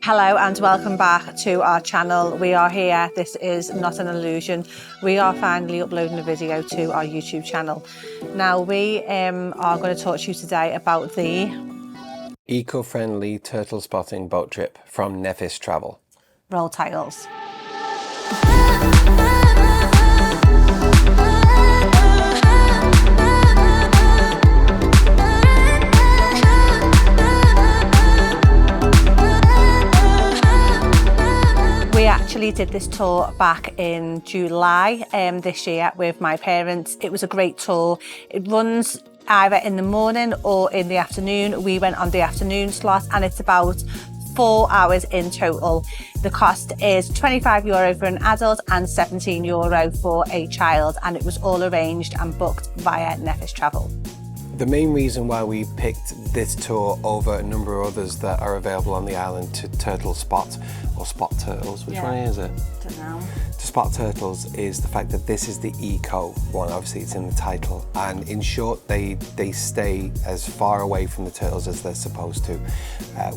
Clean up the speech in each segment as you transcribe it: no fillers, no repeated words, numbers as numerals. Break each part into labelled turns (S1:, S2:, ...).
S1: Hello and welcome back to our channel. We are here. This is not an illusion. We are finally uploading a video to our YouTube channel. Now we are going to talk to you today about the
S2: eco-friendly turtle spotting boat trip from Nevis Travel.
S1: roll tiles. We actually did this tour back in July this year with my parents. It was a great tour. It runs either in the morning or in the afternoon. We went on the afternoon slot and it's about 4 hours in total. The cost is €25 for an adult and €17 for a child, and it was all arranged and booked via Nevis Travel.
S2: The main reason why we picked this tour over a number of others that are available on the island to turtle spot, or spot turtles, which one is it?
S1: I don't know.
S2: To spot turtles is the fact that this is the eco one, obviously it's in the title, and in short they stay as far away from the turtles as they're supposed to.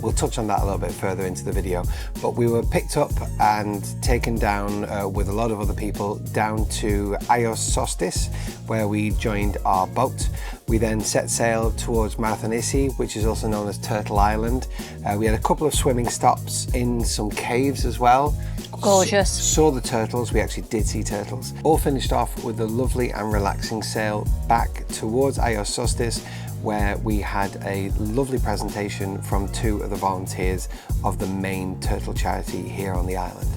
S2: We'll touch on that a little bit further into the video, but we were picked up and taken down with a lot of other people down to Iosostis, where we joined our boat. We then set sail towards Marthanissi, which is also known as Turtle Island. We had a couple of swimming stops in some caves as well.
S1: Gorgeous.
S2: Saw the turtles, we actually did see turtles. All finished off with a lovely and relaxing sail back towards Iosostis, where we had a lovely presentation from two of the volunteers of the main turtle charity here on the island.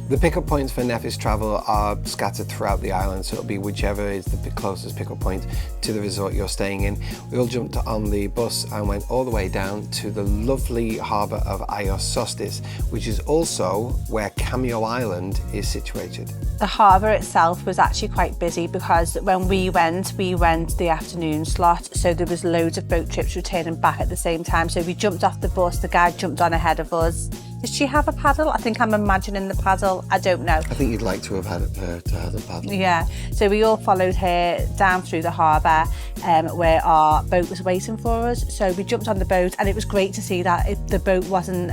S2: The pickup points for Nevis Travel are scattered throughout the island, so it'll be whichever is the closest pickup point to the resort you're staying in. We all jumped on the bus and went all the way down to the lovely harbour of Iosostis, which is also where Cameo Island is situated.
S1: The harbour itself was actually quite busy because when we went the afternoon slot, so there was loads of boat trips returning back at the same time. So we jumped off the bus, the guide jumped on ahead of us. Did she have a paddle? I think I'm imagining the paddle. I don't know.
S2: I think you'd like to have had her to have a paddle.
S1: Yeah, so we all followed her down through the harbour where our boat was waiting for us. So we jumped on the boat and it was great to see that the boat wasn't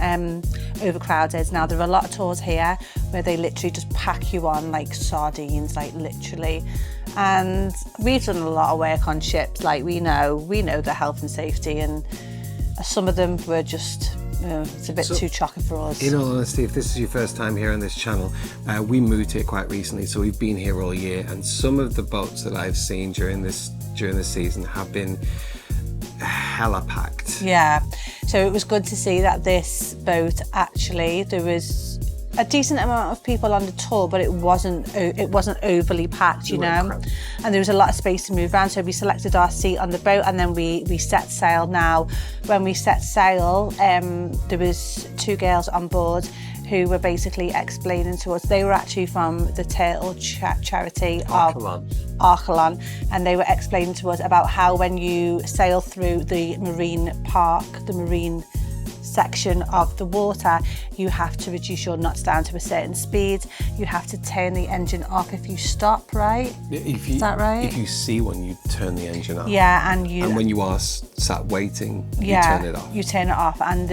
S1: overcrowded. Now there are a lot of tours here where they literally just pack you on like sardines, like literally. And we've done a lot of work on ships, like we know the health and safety, and some of them were just, it's a bit too chocker for us. In
S2: all honesty, if this is your first time here on this channel, we moved here quite recently, so we've been here all year, and some of the boats that I've seen during this season have been hella packed.
S1: Yeah, so it was good to see that this boat, actually there was a decent amount of people on the tour, but it wasn't overly packed, you know, and there was a lot of space to move around. So we selected our seat on the boat and then we set sail. Now when we set sail, there was two girls on board who were basically explaining to us. They were actually from the turtle charity of Archelon, and they were explaining to us about how when you sail through the marine park, the marine section of the water, you have to reduce your knots down to a certain speed. You have to turn the engine off if you stop, right? Is that right?
S2: If you see one, you turn the engine off.
S1: Yeah, and
S2: when you are sat waiting, you turn it off.
S1: You turn it off, and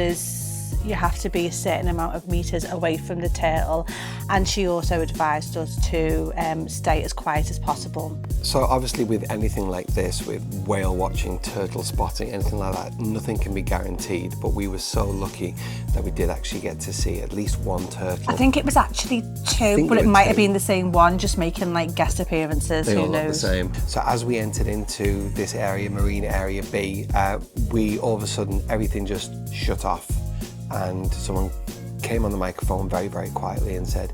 S1: you have to be a certain amount of meters away from the turtle. And she also advised us to stay as quiet as possible.
S2: So obviously with anything like this, with whale watching, turtle spotting, anything like that, nothing can be guaranteed, but we were so lucky that we did actually get to see at least one turtle.
S1: I think it was actually two, but it might have been the same one, just making like guest appearances.
S2: They
S1: who
S2: all
S1: knows?
S2: look the same. So as we entered into this area, Marine Area B, we all of a sudden, everything just shut off. And someone came on the microphone very, very quietly and said,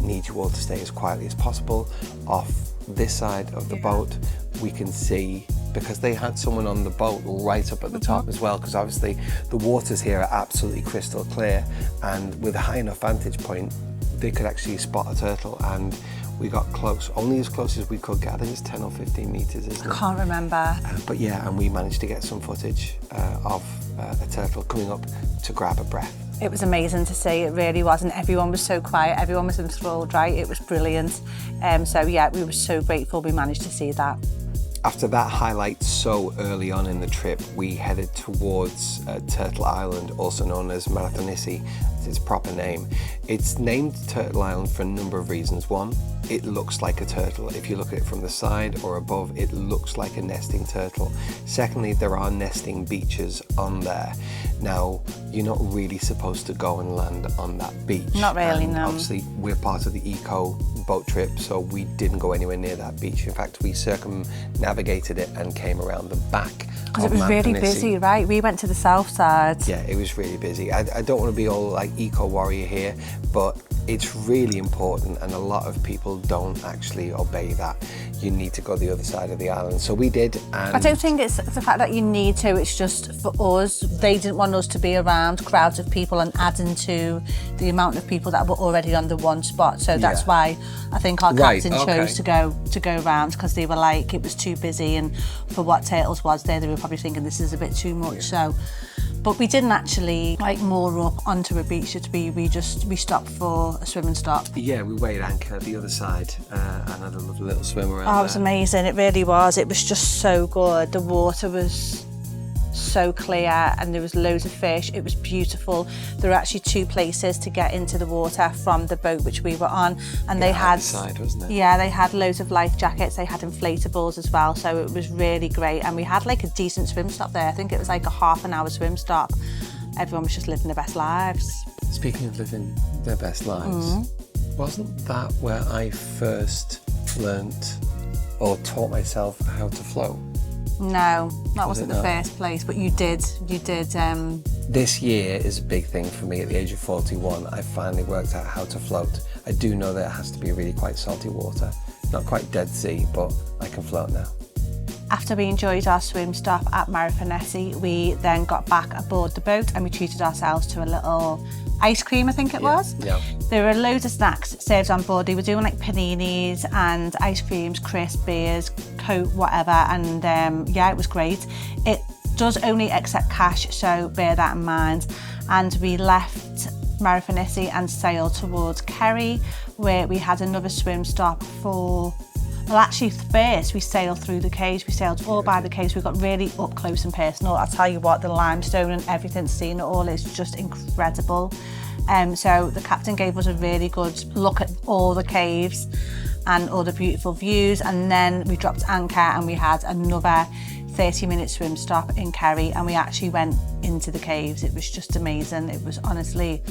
S2: need you all to stay as quietly as possible. Off this side of the boat, we can see, because they had someone on the boat right up at the top as well, because obviously the waters here are absolutely crystal clear, and with a high enough vantage point, they could actually spot a turtle, and we got close, only as close as we could get. I think it's 10 or 15 meters, isn't it?
S1: I can't remember.
S2: But yeah, and we managed to get some footage of a turtle coming up to grab a breath.
S1: It was amazing to see, it really was, and everyone was so quiet, everyone was enthralled, right? It was brilliant. So yeah, we were so grateful we managed to see that.
S2: After that highlight so early on in the trip, we headed towards Turtle Island, also known as Marathonisi. It's its proper name. It's named Turtle Island for a number of reasons. One, it looks like a turtle. If you look at it from the side or above, it looks like a nesting turtle. Secondly, there are nesting beaches on there. Now, you're not really supposed to go and land on that beach.
S1: Not really, no.
S2: Obviously, we're part of the eco boat trip, so we didn't go anywhere near that beach. In fact, we circumnavigated it and came around the back.
S1: Because it was really busy, right? We went to the south side.
S2: Yeah, it was really busy. I don't want to be all like eco warrior here, but it's really important, and a lot of people don't actually obey that. You need to go the other side of the island. So we did. And
S1: I don't think it's the fact that you need to, it's just for us, they didn't want us to be around crowds of people and adding to the amount of people that were already on the one spot. So that's why I think our captain chose to go around, because they were like, it was too busy, and for what Turtles was there, they were probably thinking this is a bit too much. So, but we didn't actually like moor up onto a beach. We stopped for a swim and stop.
S2: Yeah, we weighed anchor the other side and had a lovely little swim around.
S1: Oh, it was amazing. It really was. It was just so good. The water was so clear and there was loads of fish. It was beautiful. There were actually 2 places to get into the water from the boat which we were on, and they had
S2: side, wasn't it?
S1: Yeah, they had loads of life jackets. They had inflatables as well, so it was really great. And we had like a decent swim stop there. I think it was like a half an hour swim stop. Everyone was just living their best lives.
S2: Speaking of living their best lives, wasn't that where I first learnt or taught myself how to float?
S1: No, that wasn't the first place, but you did.
S2: This year is a big thing for me. At the age of 41, I finally worked out how to float. I do know that it has to be really quite salty water. Not quite Dead Sea, but I can float now.
S1: After we enjoyed our swim stop at Marathonisi, we then got back aboard the boat and we treated ourselves to a little ice cream, I think it was.
S2: Yeah.
S1: There were loads of snacks served on board. They were doing like paninis and ice creams, crisp, beers, Coke, whatever. And yeah, it was great. It does only accept cash, so bear that in mind. And we left Marathonisi and sailed towards Keri, where we had another swim stop for... Well, actually, first we sailed through the caves. We sailed all by the caves. We got really up close and personal. I'll tell you what, the limestone and everything, seeing it all is just incredible. So the captain gave us a really good look at all the caves and all the beautiful views. And then we dropped anchor and we had another 30-minute swim stop in Keri, and we actually went into the caves. It was just amazing. It was honestly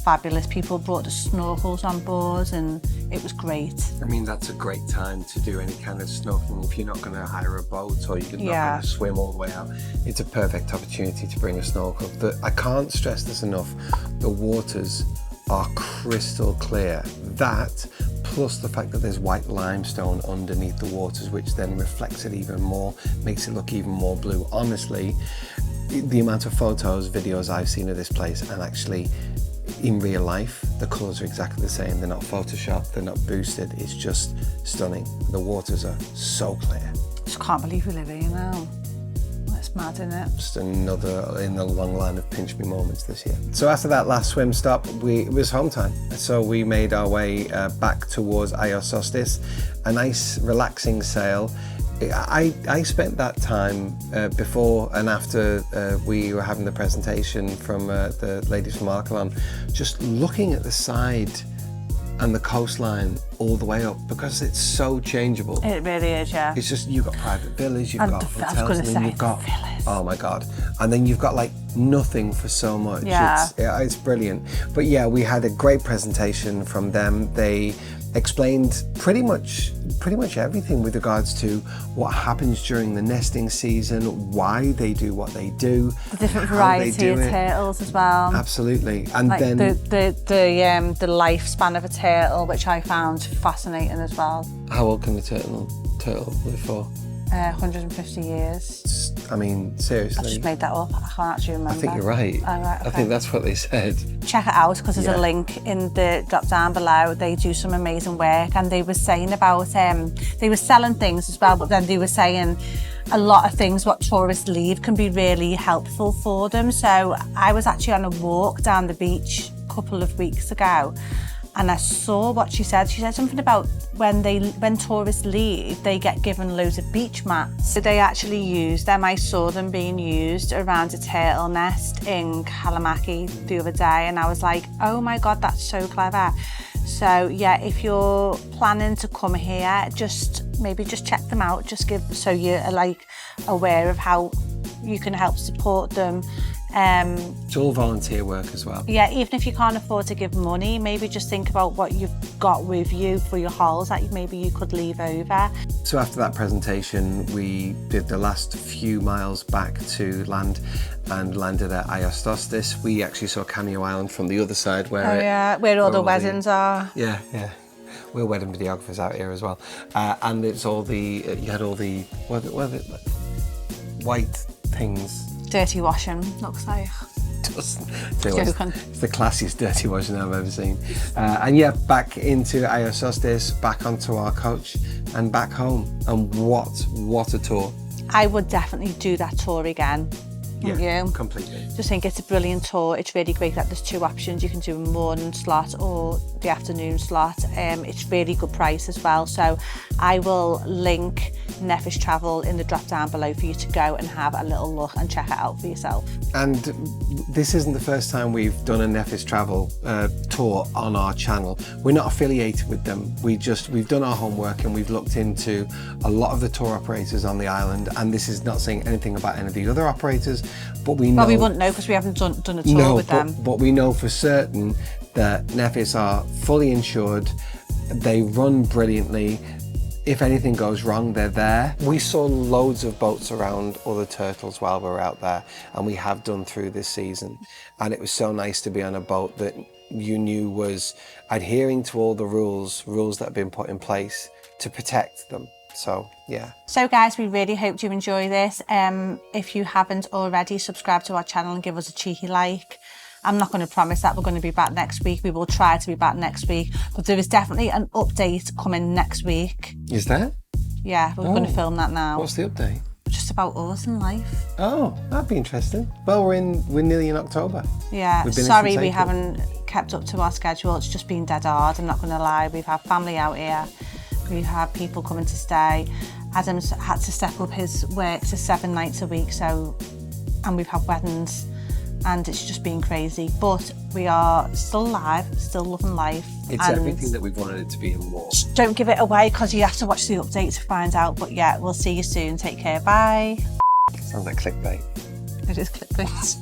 S1: fabulous. People brought the snorkels on board and it was great.
S2: I mean, that's a great time to do any kind of snorkeling if you're not going to hire a boat or you're not going to swim all the way out. It's a perfect opportunity to bring a snorkel. I can't stress this enough. The waters are crystal clear. That, plus the fact that there's white limestone underneath the waters, which then reflects it even more, makes it look even more blue. Honestly, the amount of photos, videos I've seen of this place, and actually in real life, the colours are exactly the same. They're not photoshopped, they're not boosted. It's just stunning. The waters are so clear.
S1: Just can't believe we live here now. That's mad, isn't it?
S2: Just another in the long line of pinch me moments this year. So after that last swim stop, it was home time. So we made our way back towards Iosostis, a nice relaxing sail. I spent that time before and after we were having the presentation from the ladies from Archelon, just looking at the side and the coastline all the way up, because it's so changeable.
S1: It really is, yeah.
S2: It's just, you've got private villas, you've got hotels, and then you've got
S1: villas.
S2: Oh my God. And then you've got like nothing for so much.
S1: Yeah.
S2: It's brilliant. But yeah, we had a great presentation from them. They explained pretty much everything with regards to what happens during the nesting season, why they do what they do,
S1: the different variety of turtles as well.
S2: Absolutely. And
S1: like
S2: then
S1: the lifespan of a turtle, which I found fascinating as well.
S2: How old can the turtle live for?
S1: 150 years.
S2: I mean, seriously.
S1: I just made that up. I can't actually remember.
S2: I think you're right.
S1: Oh, right, okay.
S2: I think that's what they said.
S1: Check it out, because there's a link in the drop down below. They do some amazing work, and they were saying about they were selling things as well, but then they were saying a lot of things what tourists leave can be really helpful for them. So I was actually on a walk down the beach a couple of weeks ago, and I saw what she said. She said something about when tourists leave, they get given loads of beach mats. So they actually use them. I saw them being used around a turtle nest in Kalamaki the other day, and I was like, oh my God, that's so clever. So yeah, if you're planning to come here, maybe just check them out, so you're like aware of how you can help support them.
S2: It's all volunteer work as well.
S1: Yeah, even if you can't afford to give money, maybe just think about what you've got with you for your hauls that maybe you could leave over.
S2: So after that presentation, we did the last few miles back to land and landed at Zakynthos. We actually saw Cameo Island from the other side
S1: where all the weddings are.
S2: Yeah. We're wedding videographers out here as well. And it's all you had all the, what are they, white things.
S1: Dirty washing, looks like.
S2: It's the classiest dirty washing I've ever seen. And yeah, back into Zakynthos, back onto our coach and back home. And what a tour.
S1: I would definitely do that tour again.
S2: Yeah,
S1: you?
S2: Completely.
S1: Just think it's a brilliant tour. It's really great that there's 2 options. You can do a morning slot or the afternoon slot. It's really good price as well. So I will link Neffish Travel in the drop down below for you to go and have a little look and check it out for yourself.
S2: And this isn't the first time we've done a Neffish Travel tour on our channel. We're not affiliated with them. We've done our homework and we've looked into a lot of the tour operators on the island, and this is not saying anything about any of the other operators, but we know...
S1: Well, we wouldn't know because we haven't done a tour with them.
S2: But we know for certain that Neffish are fully insured. They run brilliantly. If anything goes wrong, they're there. We saw loads of boats around other turtles while we were out there, and we have done through this season. And it was so nice to be on a boat that you knew was adhering to all the rules that have been put in place to protect them. So, yeah.
S1: So guys, we really hope you enjoy this. If you haven't already, subscribe to our channel and give us a cheeky like. I'm not going to promise that we're going to be back next week. We will try to be back next week, but there is definitely an update coming next week.
S2: Is there?
S1: Yeah, we're going to film that now.
S2: What's the update?
S1: Just about us and life.
S2: Oh, that'd be interesting. Well, we're nearly in October.
S1: Yeah, sorry we haven't kept up to our schedule. It's just been dead hard, I'm not going to lie. We've had family out here. We've had people coming to stay. Adam's had to step up his work to 7 nights a week, and we've had weddings, and it's just been crazy. But we are still alive, still loving life.
S2: It's everything that we've wanted it to be and more.
S1: Don't give it away because you have to watch the update to find out. But yeah, we'll see you soon. Take care. Bye.
S2: Sounds like clickbait.
S1: It is clickbait.